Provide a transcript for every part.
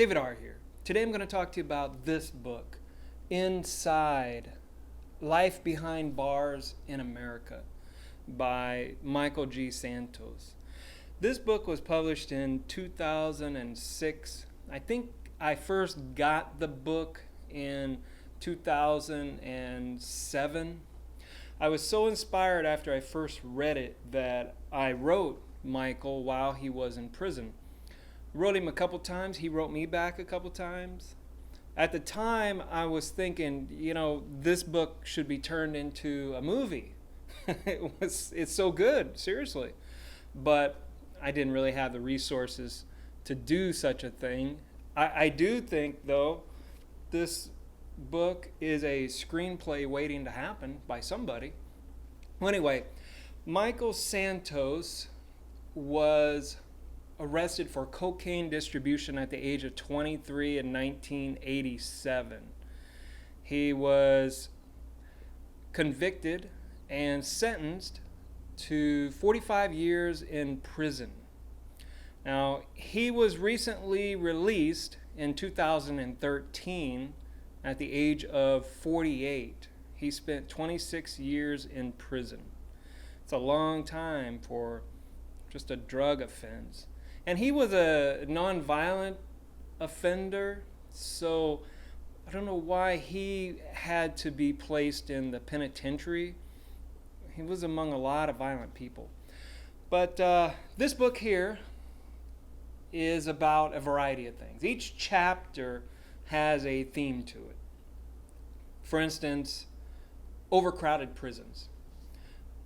David R. here. Today I'm going to talk to you about this book, Inside, Life Behind Bars in America by Michael G. Santos. This book was published in 2006. I think I first got the book in 2007. I was so inspired after I first read it that I wrote Michael while he was in prison. Wrote him a couple times. He wrote me back a couple times. At the time, I was thinking, this book should be turned into a movie. It's so good, seriously. But I didn't really have the resources to do such a thing. I do think, though, this book is a screenplay waiting to happen by somebody. Well, anyway, Michael Santos was arrested for cocaine distribution at the age of 23 in 1987. He was convicted and sentenced to 45 years in prison. Now, he was recently released in 2013 at the age of 48. He spent 26 years in prison. It's a long time for just a drug offense. And he was a nonviolent offender, so I don't know why he had to be placed in the penitentiary. He was among a lot of violent people. But this book here is about a variety of things. Each chapter has a theme to it. For instance, overcrowded prisons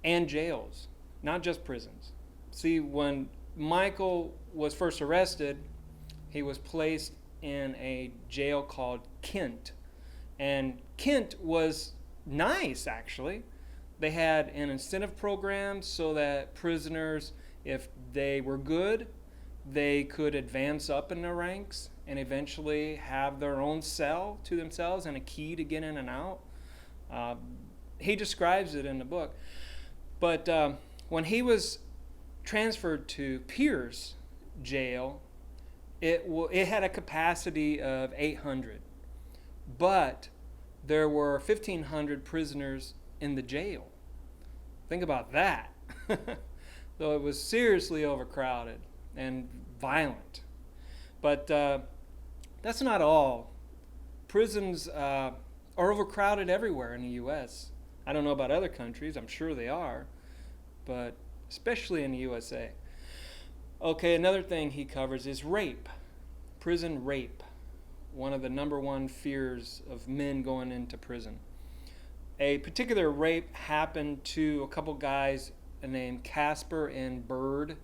and jails, not just prisons. See, when Michael was first arrested, he was placed in a jail called Kent. And Kent was nice, actually. They had an incentive program so that prisoners, if they were good, they could advance up in their ranks and eventually have their own cell to themselves and a key to get in and out. He describes it in the book. But when he was transferred to Pierce jail, it had a capacity of 800, but there were 1,500 prisoners in the jail. Think about that. So it was seriously overcrowded and violent. But that's not all. Prisons are overcrowded everywhere in the U.S. I don't know about other countries. I'm sure they are, but especially in the USA. Okay, another thing he covers is rape, prison rape, one of the number one fears of men going into prison. A particular rape happened to a couple guys named Casper and Bird.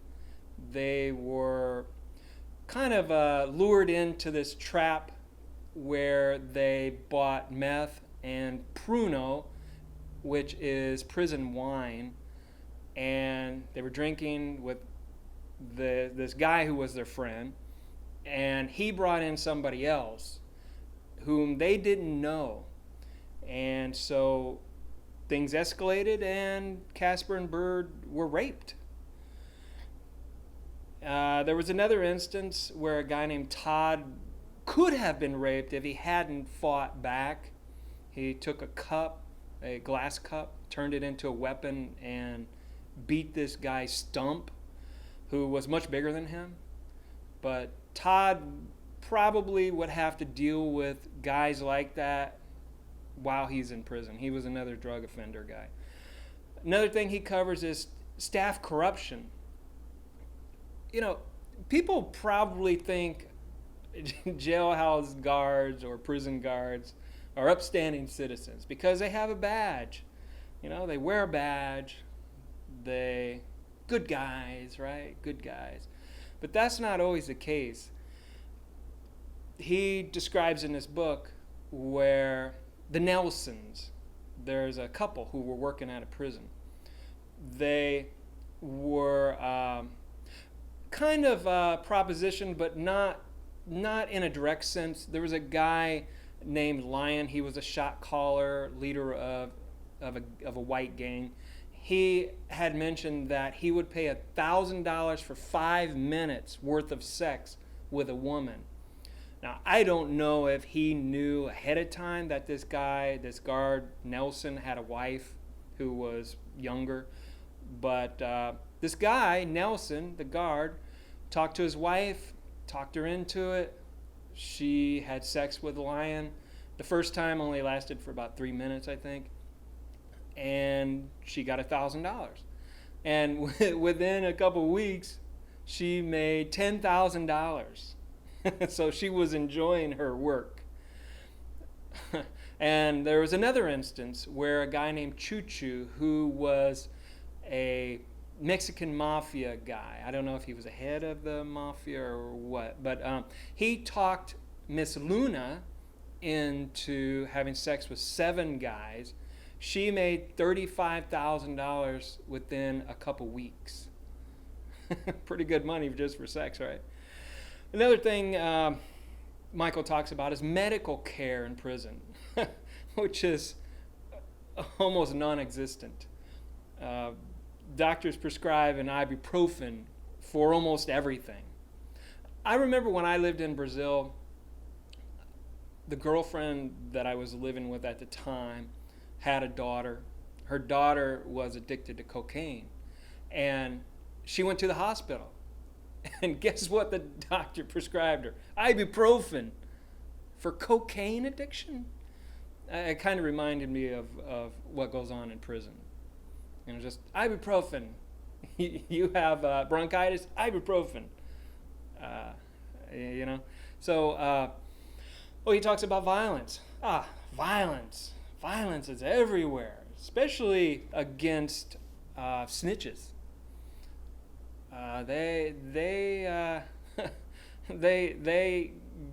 They were kind of lured into this trap where they bought meth and Pruno, which is prison wine, and they were drinking with this guy who was their friend, and he brought in somebody else whom they didn't know. And so things escalated and Casper and Bird were raped. There was another instance where a guy named Todd could have been raped if he hadn't fought back. He took a cup, a glass cup, turned it into a weapon and beat this guy Stump, who was much bigger than him. But Todd probably would have to deal with guys like that while he's in prison. He was another drug offender guy. Another thing he covers is staff corruption. People probably think jailhouse guards or prison guards are upstanding citizens because they have a badge. They wear a badge. They good guys, right? Good guys. But that's not always the case. He describes in this book where the Nelsons, there's a couple who were working at a prison. They were kind of propositioned, but not in a direct sense. There was a guy named Lion. He was a shot caller, leader of a white gang. He had mentioned that he would pay $1,000 for 5 minutes worth of sex with a woman. Now, I don't know if he knew ahead of time that this guard, Nelson, had a wife who was younger. But this guy, Nelson, the guard, talked to his wife, talked her into it. She had sex with the lion. The first time only lasted for about 3 minutes, I think. And she got $1,000. And within a couple of weeks, she made $10,000. So she was enjoying her work. And there was another instance where a guy named Choo-Choo, who was a Mexican mafia guy, I don't know if he was a head of the mafia or what, but he talked Miss Luna into having sex with 7 guys. She made $35,000 within a couple weeks. Pretty good money just for sex, right? Another thing Michael talks about is medical care in prison, which is almost non-existent. Doctors prescribe an ibuprofen for almost everything. I remember when I lived in Brazil, the girlfriend that I was living with at the time had a daughter. Her daughter was addicted to cocaine, and she went to the hospital. And guess what the doctor prescribed her? Ibuprofen for cocaine addiction. It kind of reminded me of what goes on in prison. You know, just ibuprofen. You have bronchitis, ibuprofen. You know. So, he talks about violence. Violence. Violence is everywhere, especially against snitches. They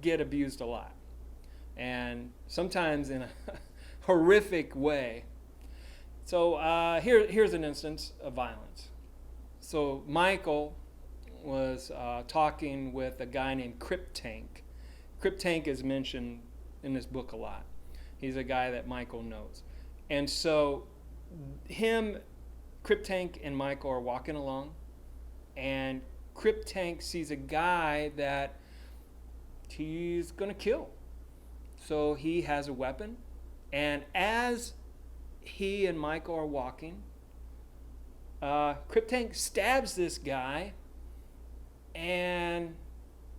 get abused a lot, and sometimes in a horrific way. So here's an instance of violence. So Michael was talking with a guy named Cryptank. Cryptank is mentioned in this book a lot. He's a guy that Michael knows. And so Cryptank and Michael are walking along, and Cryptank sees a guy that he's going to kill. So he has a weapon, and as he and Michael are walking, Cryptank stabs this guy and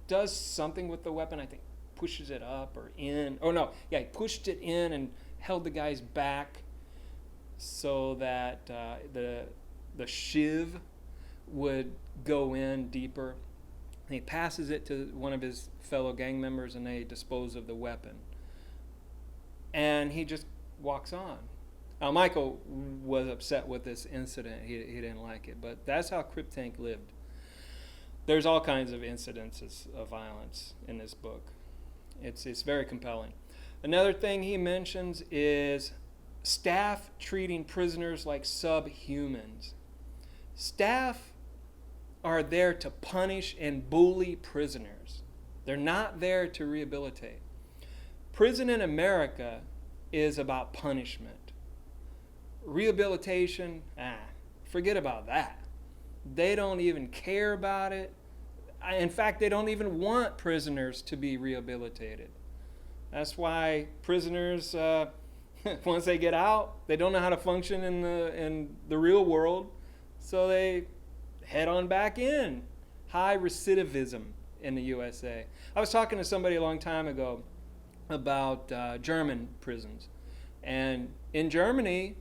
does something with the weapon. I think pushes it up or in. Oh no, yeah, he pushed it in and held the guy's back so that the shiv would go in deeper. And he passes it to one of his fellow gang members, and they dispose of the weapon. And he just walks on. Now, Michael was upset with this incident. He didn't like it, but that's how Cryptank lived. There's all kinds of incidences of violence in this book. It's very compelling. Another thing he mentions is staff treating prisoners like subhumans. Staff are there to punish and bully prisoners. They're not there to rehabilitate. Prison in America is about punishment. Rehabilitation, forget about that. They don't even care about it. In fact, they don't even want prisoners to be rehabilitated. That's why prisoners, once they get out, they don't know how to function in the real world, so they head on back in. High recidivism in the USA. I was talking to somebody a long time ago about German prisons. And in Germany,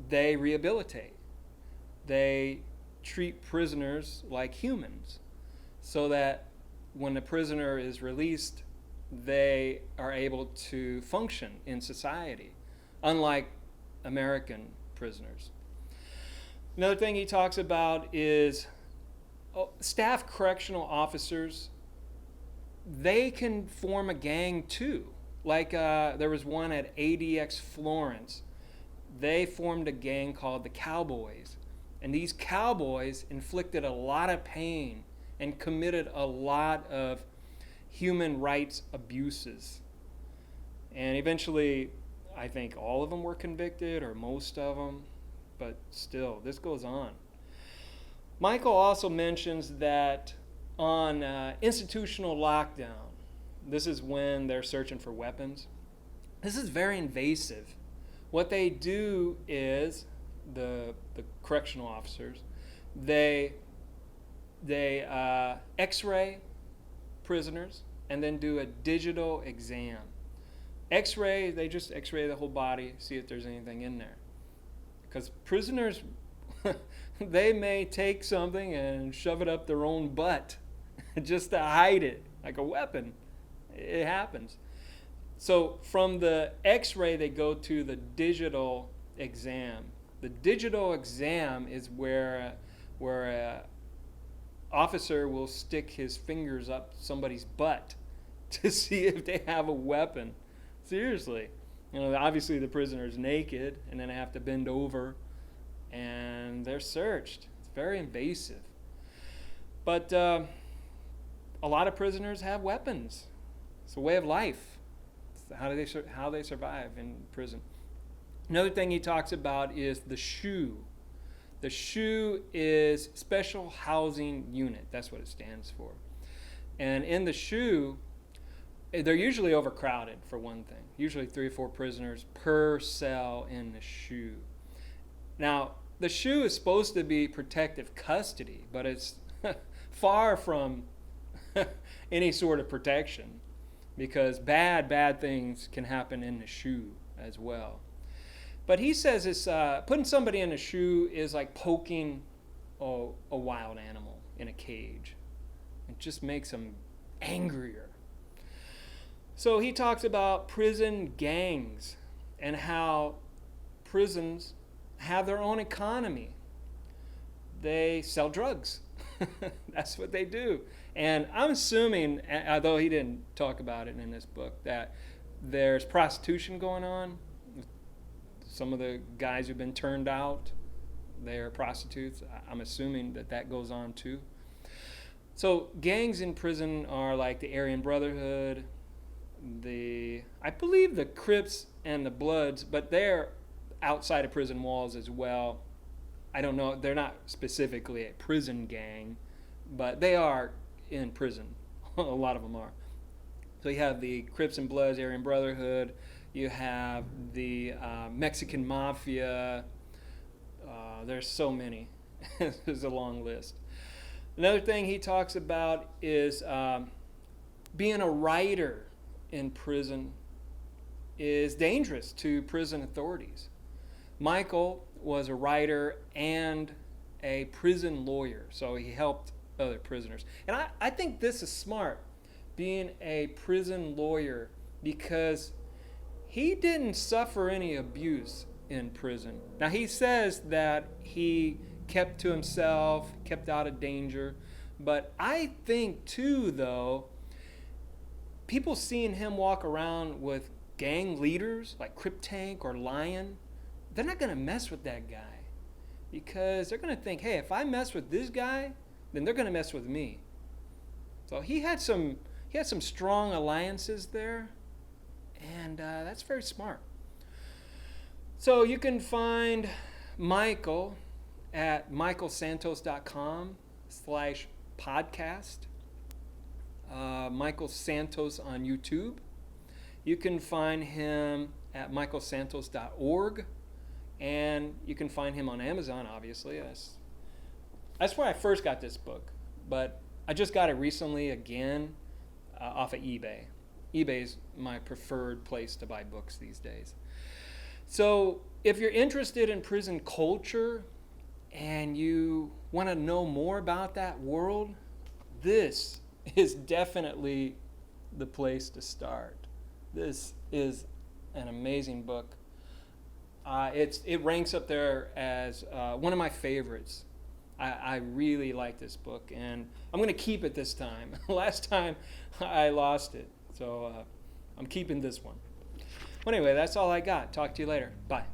they rehabilitate. They treat prisoners like humans so that when a prisoner is released, they are able to function in society, unlike American prisoners. Another thing he talks about is staff correctional officers. They can form a gang too. Like there was one at ADX Florence. They formed a gang called the Cowboys. And these cowboys inflicted a lot of pain and committed a lot of human rights abuses. And eventually, I think all of them were convicted, or most of them. But still, this goes on. Michael also mentions that on institutional lockdown, This is when they're searching for weapons. This is very invasive. What they do is the correctional officers, they X-ray prisoners and then do a digital exam. X-ray, they just X-ray the whole body, see if there's anything in there. Because prisoners, they may take something and shove it up their own butt just to hide it, like a weapon. It happens. So from the X-ray, they go to the digital exam. The digital exam is where a officer will stick his fingers up somebody's butt to see if they have a weapon. Seriously. Obviously the prisoner's naked, and then they have to bend over, and they're searched. It's very invasive. But a lot of prisoners have weapons. It's a way of life. It's how they survive in prison. Another thing he talks about is the SHU. The SHU is Special Housing Unit. That's what it stands for. And in the SHU, they're usually overcrowded, for one thing. Usually 3 or 4 prisoners per cell in the SHU. Now, the SHU is supposed to be protective custody, but it's far from any sort of protection, because bad things can happen in the SHU as well. But he says it's putting somebody in a SHU is like poking a wild animal in a cage. It just makes them angrier. So he talks about prison gangs and how prisons have their own economy. They sell drugs. That's what they do. And I'm assuming, although he didn't talk about it in this book, that there's prostitution going on. Some of the guys who've been turned out, they're prostitutes. I'm assuming that goes on too. So gangs in prison are like the Aryan Brotherhood, I believe the Crips and the Bloods, but they're outside of prison walls as well. I don't know. They're not specifically a prison gang, but they are in prison. A lot of them are. So you have the Crips and Bloods, Aryan Brotherhood. You have the Mexican Mafia. There's so many. There's a long list. Another thing he talks about is being a writer in prison is dangerous to prison authorities. Michael was a writer and a prison lawyer, so he helped other prisoners. And I think this is smart, being a prison lawyer, because he didn't suffer any abuse in prison. Now, he says that he kept to himself, kept out of danger, but I think too, though, people seeing him walk around with gang leaders like Crip Tank or Lion, they're not going to mess with that guy, because they're going to think, hey, if I mess with this guy, then they're going to mess with me. So he had some strong alliances there, and that's very smart. So you can find Michael at michaelsantos.com/podcast. Michael Santos on YouTube. You can find him at michaelsantos.org, and you can find him on Amazon, obviously. That's where I first got this book, but I just got it recently again off of eBay. eBay is my preferred place to buy books these days. So if you're interested in prison culture and you want to know more about that world, this is definitely the place to start. This is an amazing book. It ranks up there as one of my favorites. I really like this book, and I'm going to keep it this time. Last time I lost it, so I'm keeping this one. Well, anyway, that's all I got. Talk to you later. Bye.